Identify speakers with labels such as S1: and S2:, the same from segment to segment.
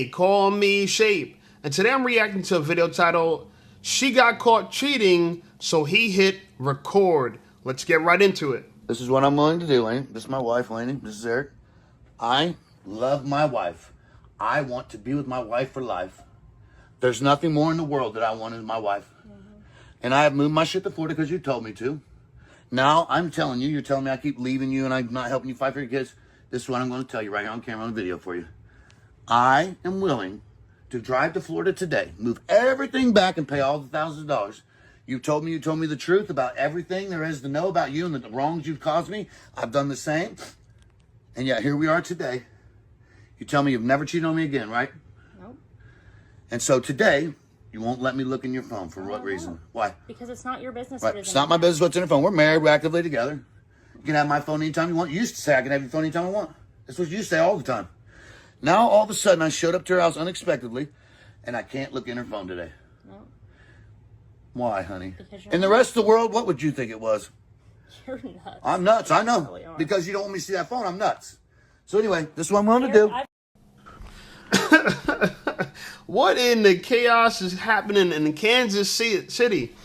S1: They call me Shape. And today I'm reacting to a video titled, She Got Caught Cheating, so he hit record. Let's get right into it.
S2: This is what I'm willing to do, Laney. This is my wife, Laney. This is Eric. I love my wife. I want to be with my wife for life. There's nothing more in the world that I want than my wife. And I have moved my shit to Florida because you told me to. Now I'm telling you, you're telling me I keep leaving you and I'm not helping you fight for your kids. This is what I'm going to tell you right here on camera on video for you. I am willing to drive to Florida today, move everything back and pay all the thousands of dollars. You told me the truth about everything there is to know about you and the wrongs you've caused me. I've done the same. And yet here we are today. You tell me you've never cheated on me again, right?
S3: Nope.
S2: And so today, you won't let me look in your phone. For what reason? Why?
S3: Because it's not your business.
S2: Right. It's not my business what's in your phone. We're married. We're actively together. You can have my phone anytime you want. You used to say I can have your phone anytime I want. That's what you used to say all the time. Now, all of a sudden, I showed up to her house unexpectedly, and I can't look in her phone today.
S3: No.
S2: Why, honey?
S3: Because
S2: in the rest of the world, what would you think it was?
S3: You're nuts.
S2: I'm nuts. I know.
S3: Really are.
S2: Because you don't want me to see that phone, I'm nuts. So anyway, this is what I'm willing to do.
S1: What in the chaos is happening in Kansas City?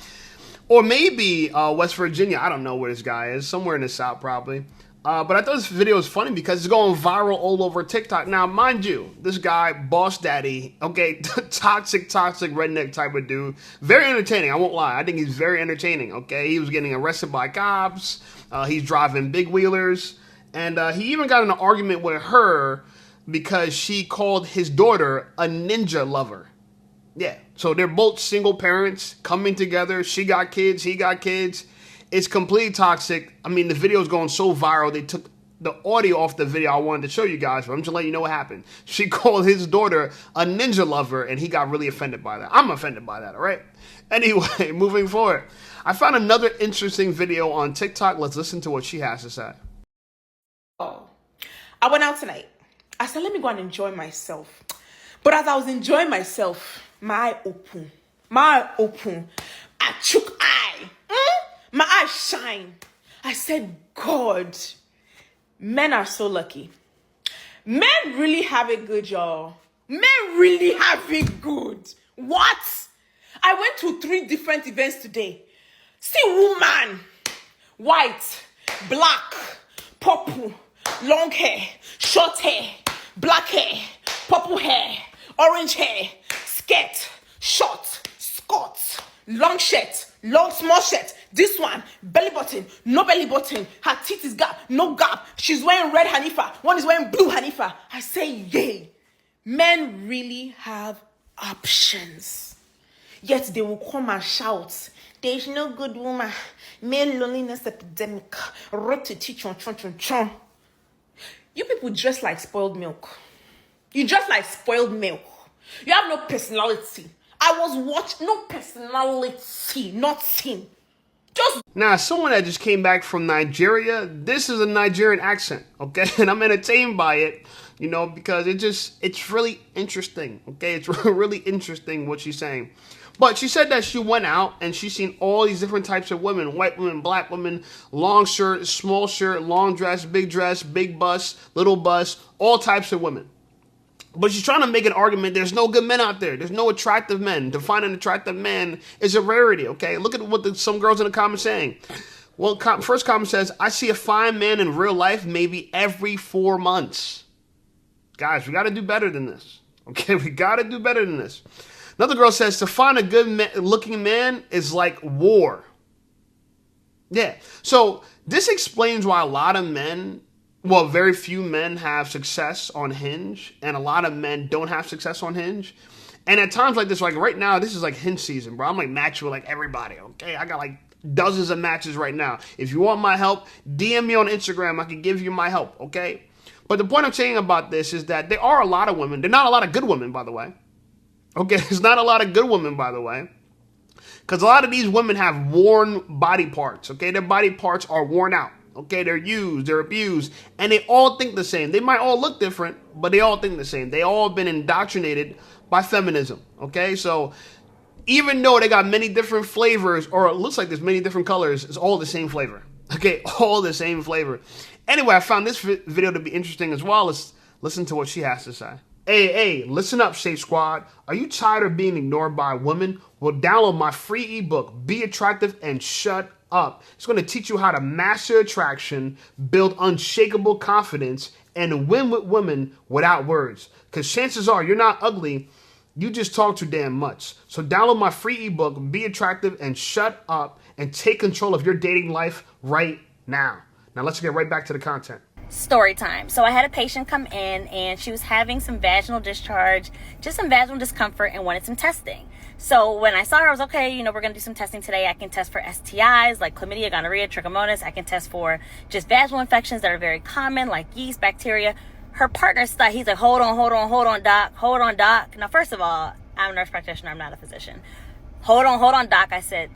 S1: Or maybe West Virginia. I don't know where this guy is. Somewhere in the South, probably. But I thought this video was funny because it's going viral all over TikTok. Now, mind you, this guy, Boss Daddy, okay, toxic redneck type of dude. Very entertaining, I won't lie. I think he's very entertaining, okay? He was getting arrested by cops. He's driving big wheelers. And he even got in an argument with her because she called his daughter a ninja lover. Yeah, so they're both single parents coming together. She got kids, he got kids. It's completely toxic. I mean, the video is going so viral. They took the audio off the video I wanted to show you guys, but I'm just letting you know what happened. She called his daughter a ninja lover, and he got really offended by that. I'm offended by that, all right? Anyway, moving forward. I found another interesting video on TikTok. Let's listen to what she has to say.
S4: Oh, I went out tonight. I said, let me go and enjoy myself. But as I was enjoying myself, my eye open. I took eye. My eyes shine. I said, God, men are so lucky. Men really have it good, y'all. Men really have it good. What? I went to 3 different events today. See woman, white, black, purple, long hair, short hair, black hair, purple hair, orange hair, skirt, short, skirt, long shirt, long small shirt. This one, belly button, no belly button. Her teeth is gap, no gap. She's wearing red Hanifa. One is wearing blue Hanifa. I say, yay. Men really have options. Yet they will come and shout, there is no good woman. Male loneliness epidemic. Road to teach on chon. You people dress like spoiled milk. You dress like spoiled milk. You have no personality. I was watching, no personality, nothing. Just
S1: now, someone that just came back from Nigeria, this is a Nigerian accent, okay? And I'm entertained by it, you know, because it's really interesting, okay? It's really interesting what she's saying. But she said that she went out and she's seen all these different types of women, white women, black women, long shirt, small shirt, long dress, big bus, little bus, all types of women. But she's trying to make an argument. There's no good men out there. There's no attractive men. To find an attractive man is a rarity, okay? Look at what some girls in the comments saying. Well, first comment says, I see a fine man in real life maybe every 4 months. Guys, we got to do better than this, okay? We got to do better than this. Another girl says, to find a good looking man is like war. Yeah, so this explains why a lot of men, well, very few men have success on Hinge, and a lot of men don't have success on Hinge. And at times like this, like right now, this is like Hinge season, bro. I'm like matching with like everybody, okay? I got like dozens of matches right now. If you want my help, DM me on Instagram. I can give you my help, okay? But the point I'm saying about this is that there are a lot of women. There are not a lot of good women, by the way. Okay, there's not a lot of good women, by the way. Because a lot of these women have worn body parts, okay? Their body parts are worn out. Okay, they're used, they're abused, and they all think the same. They might all look different, but they all think the same. They all been indoctrinated by feminism, okay? So even though they got many different flavors, or it looks like there's many different colors, it's all the same flavor, okay? All the same flavor. Anyway, I found this video to be interesting as well. Let's listen to what she has to say. Hey, listen up, Safe Squad. Are you tired of being ignored by women? Well, download my free ebook, Be Attractive and Shut Up. It's going to teach you how to master attraction, build unshakable confidence, and win with women without words. Because chances are you're not ugly, you just talk too damn much. So download my free ebook, Be Attractive and Shut Up, and take control of your dating life right now. Now let's get right back to the content.
S3: Story time. So I had a patient come in and she was having some vaginal discharge, just some vaginal discomfort, and wanted some testing. So when I saw her, I was okay, we're going to do some testing today. I can test for STIs like chlamydia, gonorrhea, trichomonas. I can test for just vaginal infections that are very common like yeast, bacteria. Her partner thought, he's like, hold on, doc. Now, first of all, I'm a nurse practitioner. I'm not a physician. Hold on, doc. I said,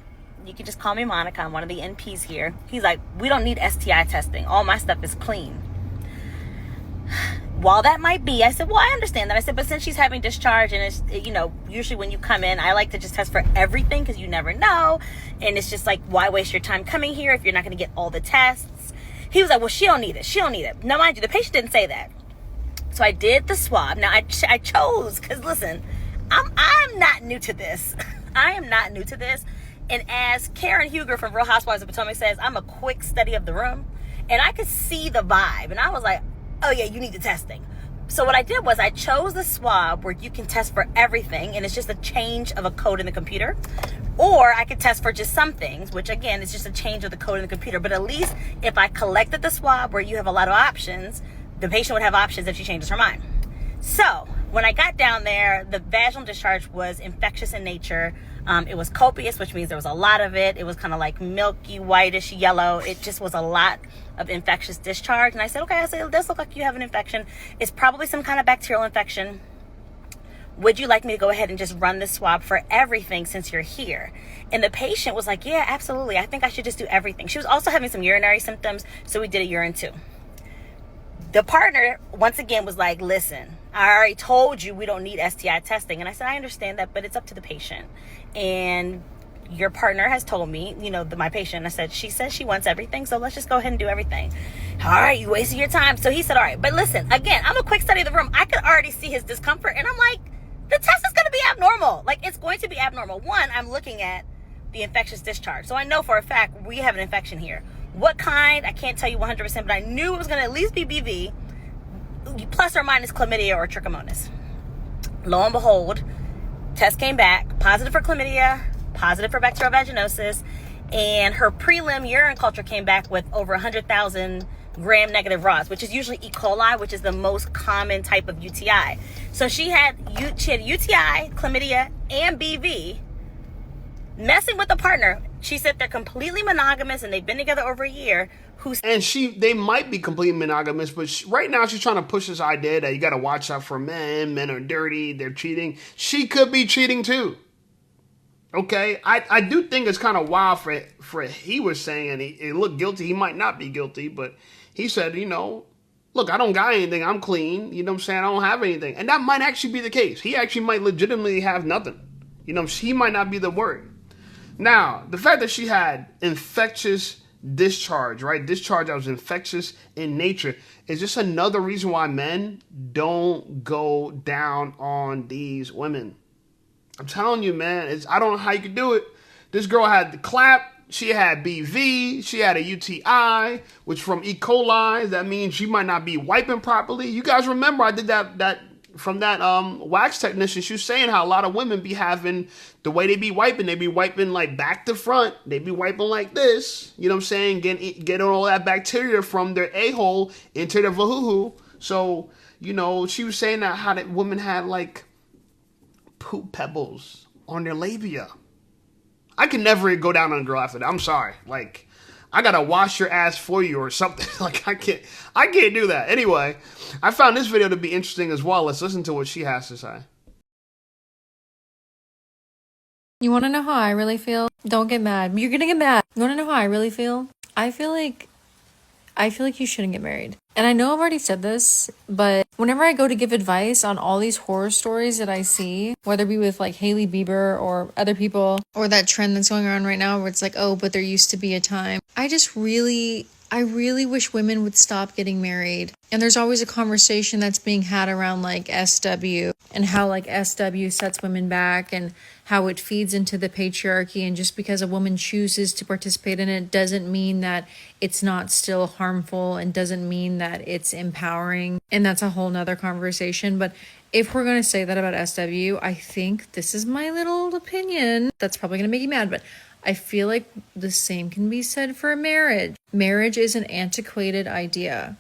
S3: you can just call me Monica. I'm one of the NPs here. He's like, we don't need STI testing. All my stuff is clean. While that might be, I said, well, I understand that. I said, but since she's having discharge and it's, usually when you come in, I like to just test for everything because you never know. And it's just like, why waste your time coming here if you're not going to get all the tests? He was like, well, she don't need it. Now, mind you, the patient didn't say that. So I did the swab. Now, I chose, because listen, I'm not new to this. I am not new to this. And as Karen Huger from Real Housewives of Potomac says, I'm a quick study of the room. And I could see the vibe. And I was like, oh yeah, you need the testing. So what I did was I chose the swab where you can test for everything. And it's just a change of a code in the computer. Or I could test for just some things, which again, is just a change of the code in the computer. But at least if I collected the swab where you have a lot of options, the patient would have options if she changes her mind. So when I got down there, the vaginal discharge was infectious in nature. It was copious, which means there was a lot of it. It was kind of like milky, whitish, yellow. It just was a lot of infectious discharge. And I said, okay, it does look like you have an infection. It's probably some kind of bacterial infection. Would you like me to go ahead and just run this swab for everything since you're here? And the patient was like, yeah, absolutely. I think I should just do everything. She was also having some urinary symptoms, so we did a urine too. The partner, once again, was like, listen, I already told you we don't need STI testing. And I said, I understand that, but it's up to the patient. And your partner has told me, my patient, I said, she says she wants everything, so let's just go ahead and do everything. All right, you wasted your time. So he said, all right, but listen, again, I'm a quick study of the room. I could already see his discomfort. And I'm like, the test is going to be abnormal. Like, it's going to be abnormal. One, I'm looking at the infectious discharge. So I know for a fact we have an infection here. What kind? I can't tell you 100%, but I knew it was going to at least be BV, plus or minus chlamydia or trichomonas. Lo and behold, test came back positive for chlamydia, positive for bacterial vaginosis, and her prelim urine culture came back with over 100,000 gram-negative rods, which is usually E. coli, which is the most common type of UTI. So she had UTI, chlamydia, and BV. Messing with a partner. She said they're completely monogamous and they've been together over a year.
S1: They might be completely monogamous, but right now she's trying to push this idea that you got to watch out for men. Men are dirty. They're cheating. She could be cheating too. Okay, I do think it's kind of wild for he was saying he looked guilty. He might not be guilty, but he said, look, I don't got anything. I'm clean. You know what I'm saying? I don't have anything. And that might actually be the case. He actually might legitimately have nothing. She might not be the word. Now, the fact that she had infectious discharge, right? Discharge that was infectious in nature is just another reason why men don't go down on these women. I'm telling you, man, I don't know how you could do it. This girl had the clap. She had BV. She had a UTI, which from E. coli. That means she might not be wiping properly. You guys remember I did that from that wax technician. She was saying how a lot of women be having the way they be wiping like back to front. They be wiping like this. You know what I'm saying? Getting all that bacteria from their a-hole into their vahuhu. So, she was saying that how that women had like poop pebbles on their labia. I can never go down on a girl after that. I'm sorry. Like, I gotta wash your ass for you or something. Like, I can't do that. Anyway, I found this video to be interesting as well. Let's listen to what she has to say.
S5: You want to know how I really feel? Don't get mad. You're gonna get mad. You want to know how I really feel? I feel like you shouldn't get married. And I know I've already said this, but whenever I go to give advice on all these horror stories that I see, whether it be with like Hailey Bieber or other people, or that trend that's going around right now where it's like, oh, but there used to be a time. I I really wish women would stop getting married. And there's always a conversation that's being had around like SW and how like SW sets women back and how it feeds into the patriarchy. And just because a woman chooses to participate in it doesn't mean that it's not still harmful and doesn't mean that it's empowering. And that's a whole nother conversation. But if we're going to say that about SW, I think this is my little opinion. That's probably going to make you mad, but I feel like the same can be said for marriage. Marriage is an antiquated idea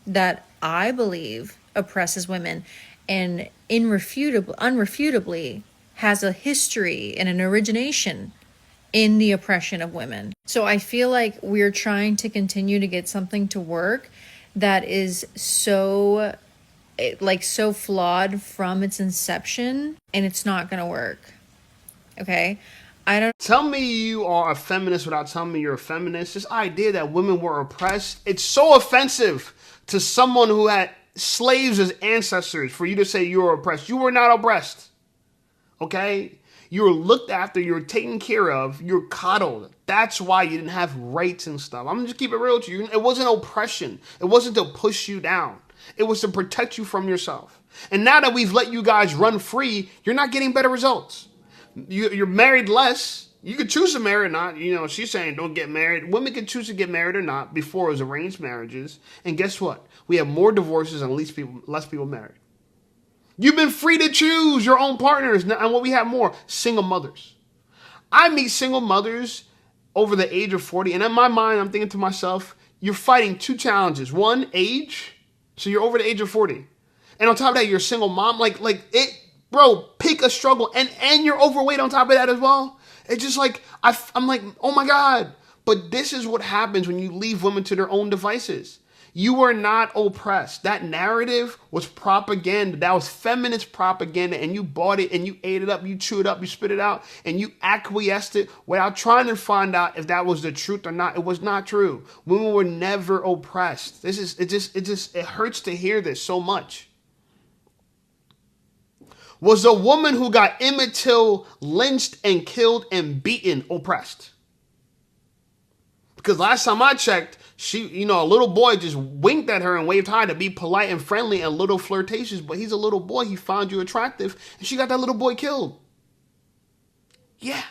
S5: that I believe oppresses women and unrefutably has a history and an origination in the oppression of women. So I feel like we're trying to continue to get something to work that is so flawed from its inception, and it's not going to work. Okay? I don't
S1: Tell me you are a feminist without telling me you're a feminist. This idea that women were oppressed, it's so offensive to someone who had slaves as ancestors for you to say you were oppressed. You were not oppressed. Okay? You were looked after, you were taken care of, you were coddled. That's why you didn't have rights and stuff. I'm gonna just keep it real with you. It wasn't oppression. It wasn't to push you down. It was to protect you from yourself. And now that we've let you guys run free, you're not getting better results. You're married less. You could choose to marry or not. You know, she's saying don't get married. Women could choose to get married or not. Before it was arranged marriages. And guess what? We have more divorces and less people married. You've been free to choose your own partners. And what we have more? Single mothers. I meet single mothers over the age of 40. And in my mind, I'm thinking to myself, you're fighting two challenges. One, age. So you're over the age of 40. And on top of that, you're a single mom. Bro, pick a struggle. And you're overweight on top of that as well. It's just like, I'm like, oh my God. But this is what happens when you leave women to their own devices. You were not oppressed. That narrative was propaganda. That was feminist propaganda. And you bought it and you ate it up. You chewed it up. You spit it out. And you acquiesced it without trying to find out if that was the truth or not. It was not true. Women were never oppressed. It hurts to hear this so much. Was the woman who got Emmett Till lynched and killed and beaten oppressed? Because last time I checked, a little boy just winked at her and waved hi to be polite and friendly and a little flirtatious, but he's a little boy. He found you attractive, and she got that little boy killed. Yeah.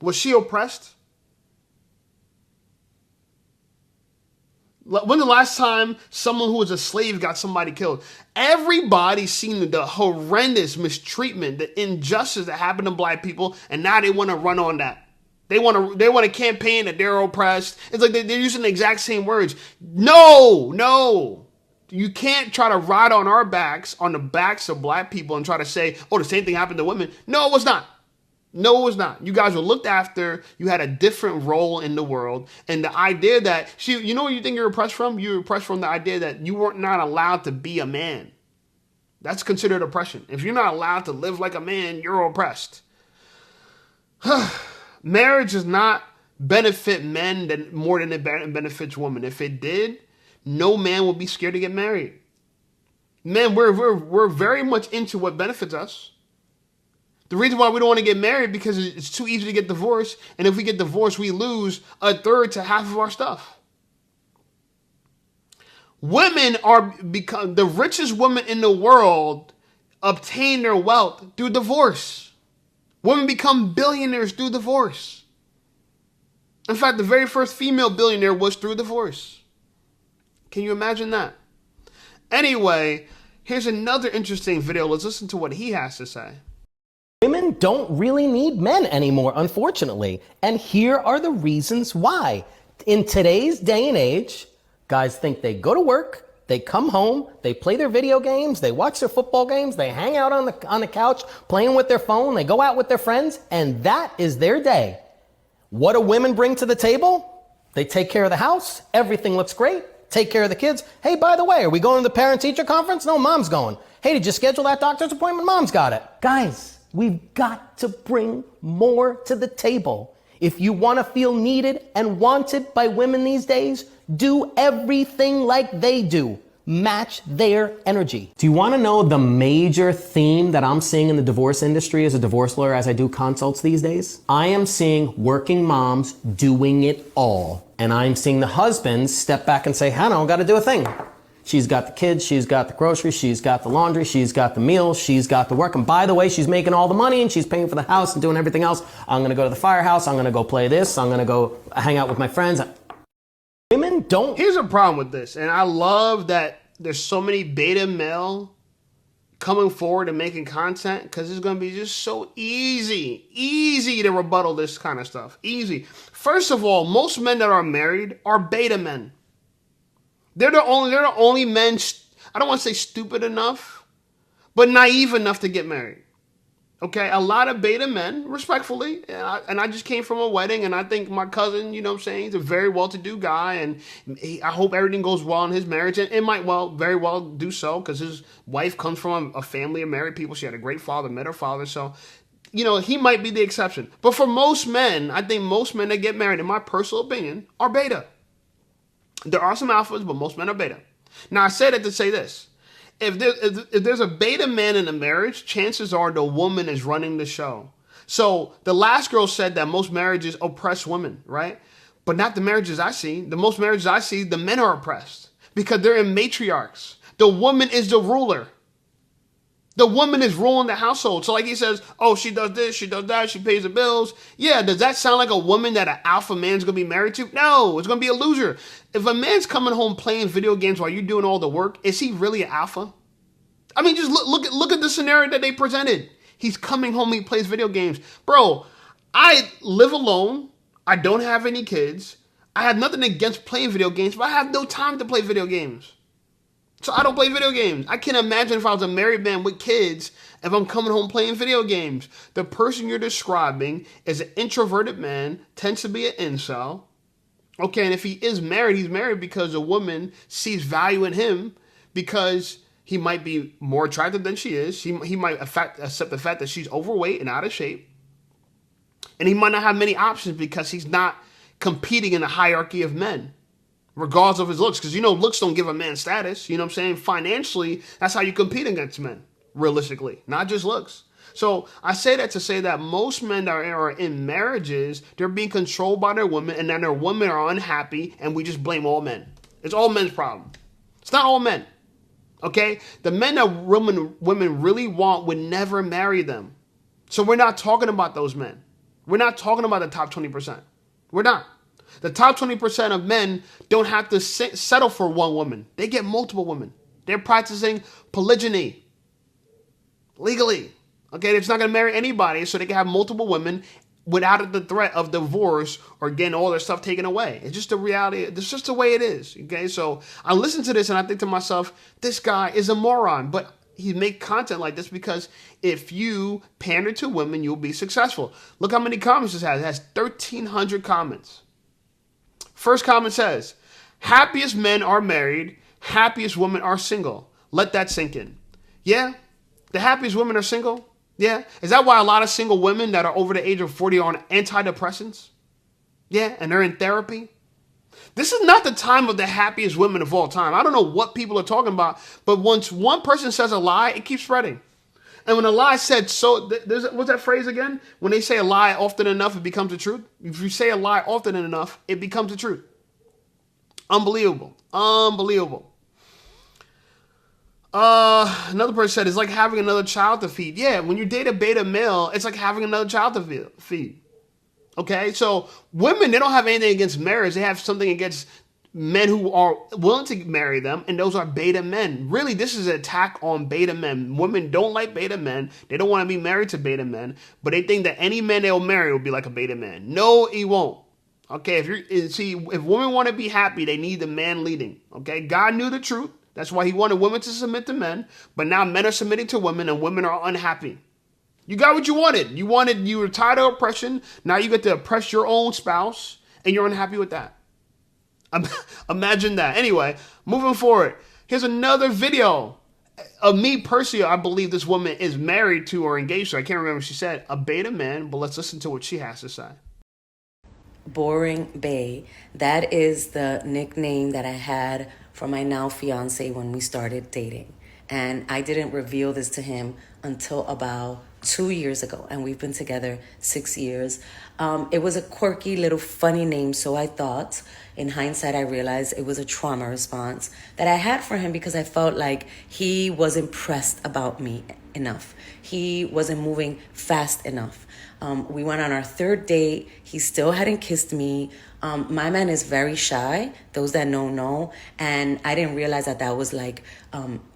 S1: Was she oppressed? When the last time someone who was a slave got somebody killed? Everybody's seen the horrendous mistreatment, the injustice that happened to black people, and now they want to run on that. They want to campaign that they're oppressed. It's like they're using the exact same words. No. You can't try to ride on our backs, on the backs of black people, and try to say, oh, the same thing happened to women. No, it was not. No, it was not. You guys were looked after. You had a different role in the world. And the idea that, you know what you think you're oppressed from? You're oppressed from the idea that you weren't not allowed to be a man. That's considered oppression. If you're not allowed to live like a man, you're oppressed. Marriage does not benefit men more than it benefits women. If it did, no man would be scared to get married. Men, we're very much into what benefits us. The reason why we don't want to get married because it's too easy to get divorced. And if we get divorced, we lose a third to half of our stuff. Women become the richest women in the world obtain their wealth through divorce. Women become billionaires through divorce. In fact, the very first female billionaire was through divorce. Can you imagine that? Anyway, here's another interesting video. Let's listen to what he has to say.
S6: Women don't really need men anymore, unfortunately. And here are the reasons why. In today's day and age, guys think they go to work, they come home, they play their video games, they watch their football games, they hang out on the couch playing with their phone, they go out with their friends, and that is their day. What do women bring to the table? They take care of the house, everything looks great, take care of the kids. Hey, by the way, are we going to the parent-teacher conference? No, mom's going. Hey, did you schedule that doctor's appointment? Mom's got it. Guys, we've got to bring more to the table. If you want to feel needed and wanted by women these days, do everything like they do. Match their energy. Do you want to know the major theme that I'm seeing in the divorce industry as a divorce lawyer as I do consults these days? I am seeing working moms doing it all. And I'm seeing the husbands step back and say, I don't got to do a thing. She's got the kids, she's got the groceries, she's got the laundry, she's got the meals, she's got the work. And by the way, she's making all the money and she's paying for the house and doing everything else. I'm going to go to the firehouse. I'm going to go play this. I'm going to go hang out with my friends. Women don't.
S1: Here's a problem with this. And I love that there's so many beta male coming forward and making content, because it's going to be just so easy to rebuttal this kind of stuff. Easy. First of all, most men that are married are beta men. They're the only men, I don't want to say stupid enough, but naive enough to get married. Okay, a lot of beta men, respectfully, and I just came from a wedding, and I think my cousin, you know what I'm saying, he's a very well-to-do guy, and I hope everything goes well in his marriage, and it might very well do so, because his wife comes from a family of married people. She had a great father, met her father, so, you know, he might be the exception. But for most men, I think most men that get married, in my personal opinion, are beta. There are some alphas, but most men are beta. Now, I say that to say this. If there's a beta man in a marriage, chances are the woman is running the show. So the last girl said that most marriages oppress women, right? But not the marriages I see. The most marriages I see, the men are oppressed because they're in matriarchs. The woman is the ruler. The woman is ruling the household. So like he says, oh, she does this, she does that, she pays the bills. Yeah, does that sound like a woman that an alpha man's going to be married to? No, it's going to be a loser. If a man's coming home playing video games while you're doing all the work, is he really an alpha? I mean, just look at the scenario that they presented. He's coming home, he plays video games. Bro, I live alone. I don't have any kids. I have nothing against playing video games, but I have no time to play video games. So I don't play video games. I can't imagine if I was a married man with kids, if I'm coming home playing video games. The person you're describing is an introverted man, tends to be an incel. Okay, and if he is married, he's married because a woman sees value in him because he might be more attractive than she is. He might accept the fact that she's overweight and out of shape. And he might not have many options because he's not competing in a hierarchy of men, regardless of his looks. Because, you know, looks don't give a man status. You know what I'm saying? Financially, that's how you compete against men, realistically, not just looks. So I say that to say that most men that are in marriages, they're being controlled by their women, and then their women are unhappy, and we just blame all men. It's all men's problem. It's not all men. Okay? The men that women really want would never marry them. So we're not talking about those men. We're not talking about the top 20%. We're not. The top 20% of men don't have to settle for one woman. They get multiple women. They're practicing polygyny legally. Okay, they're just not going to marry anybody so they can have multiple women without the threat of divorce or getting all their stuff taken away. It's just the reality. It's just the way it is. Okay, so I listen to this and I think to myself, this guy is a moron. But he make content like this because if you pander to women, you'll be successful. Look how many comments this has. It has 1,300 comments. First comment says, happiest men are married, happiest women are single. Let that sink in. Yeah, the happiest women are single. Yeah. Is that why a lot of single women that are over the age of 40 are on antidepressants? Yeah, and they're in therapy. This is not the time of the happiest women of all time. I don't know what people are talking about, but once one person says a lie, it keeps spreading. And when a lie said so, what's that phrase again? When they say a lie often enough, it becomes the truth. If you say a lie often enough, it becomes the truth. Unbelievable. Unbelievable. Another person said, it's like having another child to feed. Yeah, when you date a beta male, it's like having another child to feed. Okay, so women, they don't have anything against marriage. They have something against men who are willing to marry them, and those are beta men. Really, this is an attack on beta men. Women don't like beta men. They don't want to be married to beta men, but they think that any man they'll marry will be like a beta man. No, he won't. Okay, if women want to be happy, they need the man leading. Okay, God knew the truth. That's why he wanted women to submit to men, but now men are submitting to women, and women are unhappy. You got what you wanted. You were tired of oppression. Now you get to oppress your own spouse, and you're unhappy with that. Imagine that. Anyway, moving forward. Here's another video of me personally. I believe this woman is married to or engaged to, I can't remember what she said, a beta man, but let's listen to what she has to say.
S7: Boring Bae. That is the nickname that I had for my now fiance when we started dating. And I didn't reveal this to him until about 2 years ago. And we've been together 6 years. It was a quirky little funny name. So I thought, in hindsight, I realized it was a trauma response that I had for him because I felt like he was impressed about me enough. He wasn't moving fast enough. We went on our third date. He still hadn't kissed me. My man is very shy. Those that know. And I didn't realize that was like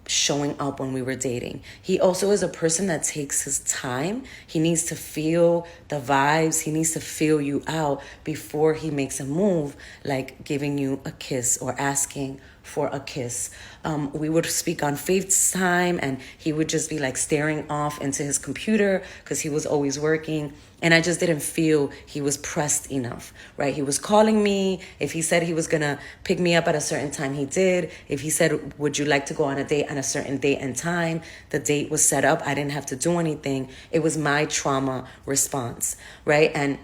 S7: showing up when we were dating. He also is a person that takes his time. He needs to feel the vibes. He needs to feel you out before he makes a move, like giving you a kiss or asking for a kiss. We would speak on FaceTime and he would just be like staring off into his computer because he was always working. And I just didn't feel he was pressed enough, right? He was calling me. If he said he was going to pick me up at a certain time, he did. If he said, would you like to go on a date on a certain date and time, the date was set up. I didn't have to do anything. It was my trauma response, right? And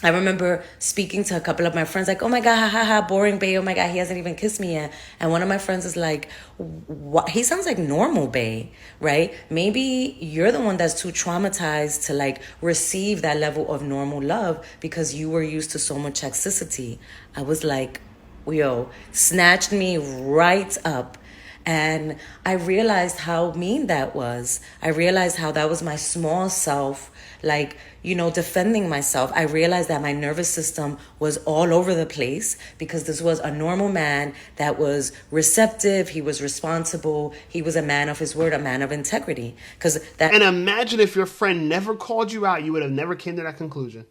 S7: I remember speaking to a couple of my friends like, oh my God, ha ha ha, boring bae. Oh my God, he hasn't even kissed me yet. And one of my friends is like, what? He sounds like normal bae, right? Maybe you're the one that's too traumatized to like receive that level of normal love because you were used to so much toxicity. I was like, yo, snatched me right up. And I realized how mean that was. I realized how that was my small self, like, defending myself. I realized that my nervous system was all over the place because this was a normal man that was receptive. He was responsible. He was a man of his word, a man of integrity.
S1: And imagine if your friend never called you out, you would have never came to that conclusion.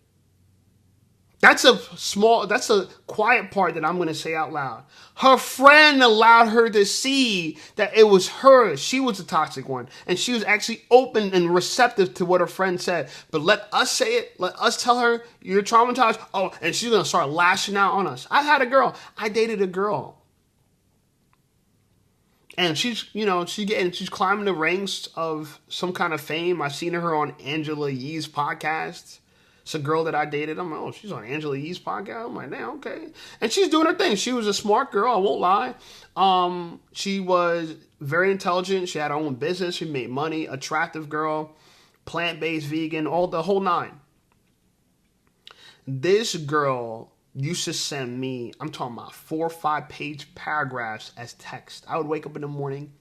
S1: That's a quiet part that I'm going to say out loud. Her friend allowed her to see that it was her. She was the toxic one. And she was actually open and receptive to what her friend said. But let us say it. Let us tell her you're traumatized. Oh, and she's going to start lashing out on us. I dated a girl. And she's climbing the ranks of some kind of fame. I've seen her on Angela Yee's podcast. It's a girl that I dated. I'm like, oh, she's on Angela Yee's podcast. I'm like, damn, okay. And she's doing her thing. She was a smart girl. I won't lie. She was very intelligent. She had her own business. She made money. Attractive girl. Plant-based, vegan, all the whole nine. This girl used to send me, I'm talking about 4 or 5 page paragraphs as text. I would wake up in the morning.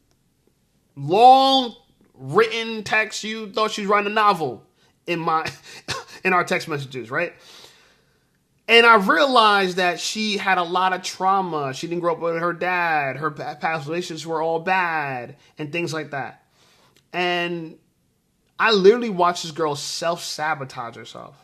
S1: Long written text. You thought she was writing a novel in our text messages, right? And I realized that she had a lot of trauma. She didn't grow up with her dad. Her past relationships were all bad and things like that. And I literally watched this girl self-sabotage herself.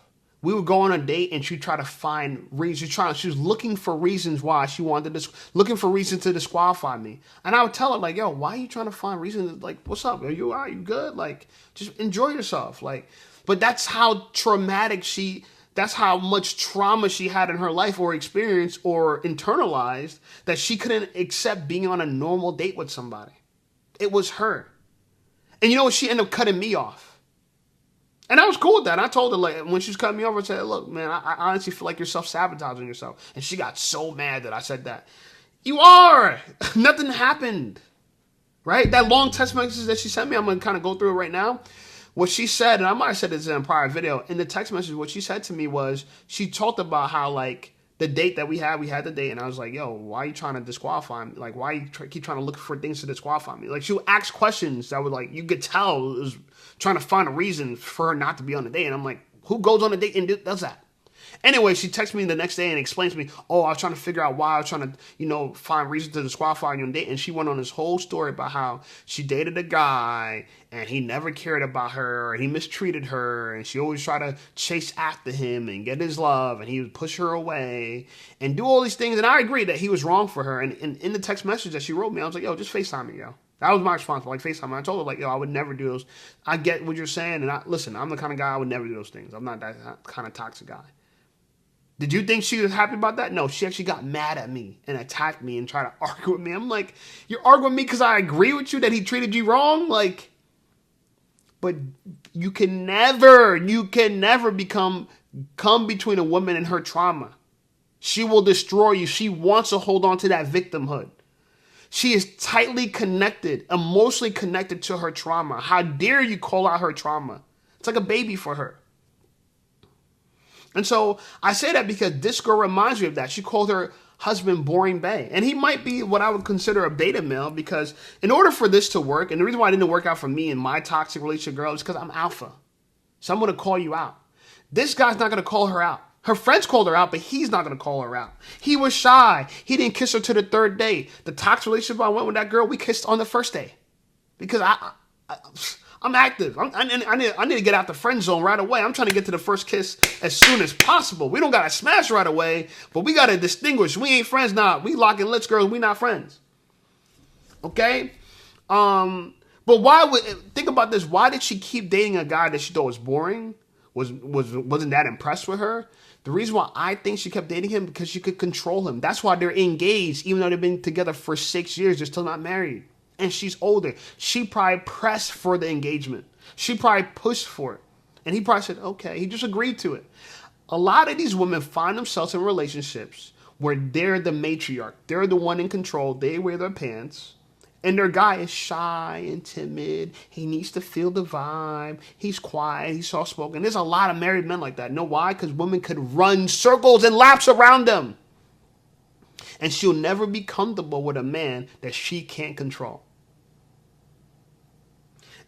S1: We would go on a date and she'd try to find reasons. She was looking for reasons why she wanted this, looking for reasons to disqualify me. And I would tell her, like, yo, why are you trying to find reasons? Like, what's up? Are you all right? You good? Like, just enjoy yourself. Like, but that's how traumatic that's how much trauma she had in her life or experienced or internalized that she couldn't accept being on a normal date with somebody. It was her. And you know what? She ended up cutting me off. And I was cool with that. I told her, like, when she was cutting me off, I said, look, man, I honestly feel like you're self-sabotaging yourself. And she got so mad that I said that. You are! Nothing happened. Right? That long text message that she sent me, I'm going to kind of go through it right now. What she said, and I might have said this in a prior video, in the text message, what she said to me was, she talked about how, like, the date that we had the date, and I was like, yo, why are you trying to disqualify me? Like, why you keep trying to look for things to disqualify me? Like, she would ask questions that would, like, you could tell it was trying to find a reason for her not to be on the date. And I'm like, who goes on a date and does that? Anyway, she texts me the next day and explains to me, oh, I was trying to figure out why I was trying to, find reason to disqualify you on a date. And she went on this whole story about how she dated a guy and he never cared about her and he mistreated her and she always tried to chase after him and get his love and he would push her away and do all these things. And I agree that he was wrong for her. And in the text message that she wrote me, I was like, yo, just FaceTime me, yo. That was my response, like FaceTime. I told her, like, yo, I would never do those. I get what you're saying. And listen, I'm the kind of guy I would never do those things. I'm not that kind of toxic guy. Did you think she was happy about that? No, she actually got mad at me and attacked me and tried to argue with me. I'm like, you're arguing with me because I agree with you that he treated you wrong? Like, but you can never come between a woman and her trauma. She will destroy you. She wants to hold on to that victimhood. She is tightly connected, emotionally connected to her trauma. How dare you call out her trauma? It's like a baby for her. And so I say that because this girl reminds me of that. She called her husband boring bae. And he might be what I would consider a beta male, because in order for this to work, and the reason why it didn't work out for me and my toxic relationship girl is because I'm alpha. So I'm going to call you out. This guy's not going to call her out. Her friends called her out, but he's not going to call her out. He was shy. He didn't kiss her to the third day. The toxic relationship I went with that girl, we kissed on the first day. Because I'm active. I need to get out the friend zone right away. I'm trying to get to the first kiss as soon as possible. We don't got to smash right away, but we got to distinguish. We ain't friends now. We locking lips, girls. We not friends. Okay? But think about this. Why did she keep dating a guy that she thought was boring? Wasn't that impressed with her? The reason why I think she kept dating him, because she could control him. That's why they're engaged, even though they've been together for 6 years. They're still not married. And she's older. She probably pressed for the engagement. She probably pushed for it. And he probably said, okay. He just agreed to it. A lot of these women find themselves in relationships where they're the matriarch. They're the one in control. They wear their pants. And their guy is shy and timid. He needs to feel the vibe. He's quiet. He's soft-spoken. There's a lot of married men like that. Know why? Because women could run circles and laps around them. And she'll never be comfortable with a man that she can't control.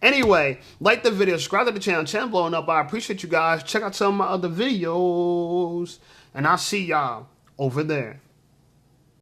S1: Anyway, like the video, subscribe to the channel. Channel blowing up. I appreciate you guys. Check out some of my other videos. And I'll see y'all over there.